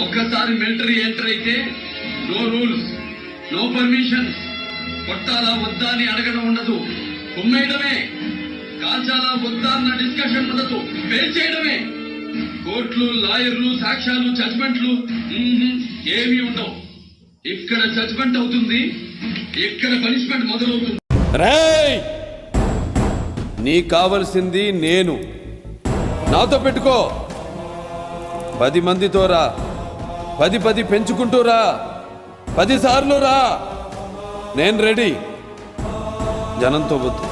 ఒక్కసారి military enter అయితే no rules, no permissions. కొట్టాలా వద్దా అని అడగడం ఉండదు, కుమ్మేయడమే. కాల్చాలా వద్దా అన్న డిస్కషన్ ఉండదు, ఫేస్ చేయడమే. కోర్టులు, లాయర్లు, సాక్ష్యాలు, జడ్జ్మెంట్లు ఏమీ ఉండవు. ఇక్కడ జడ్జ్మెంట్ అవుతుంది, ఇక్కడ పనిష్మెంట్ మొదలవుతుంది. రేయ్, నీకు కావలసింది నేను. నాతో పెట్టుకో. 10 మందితో రా, 10 పెంచుకుంటూ రా, 10 సార్లు రా. నేను రెడీ. జనంతో వద్దు.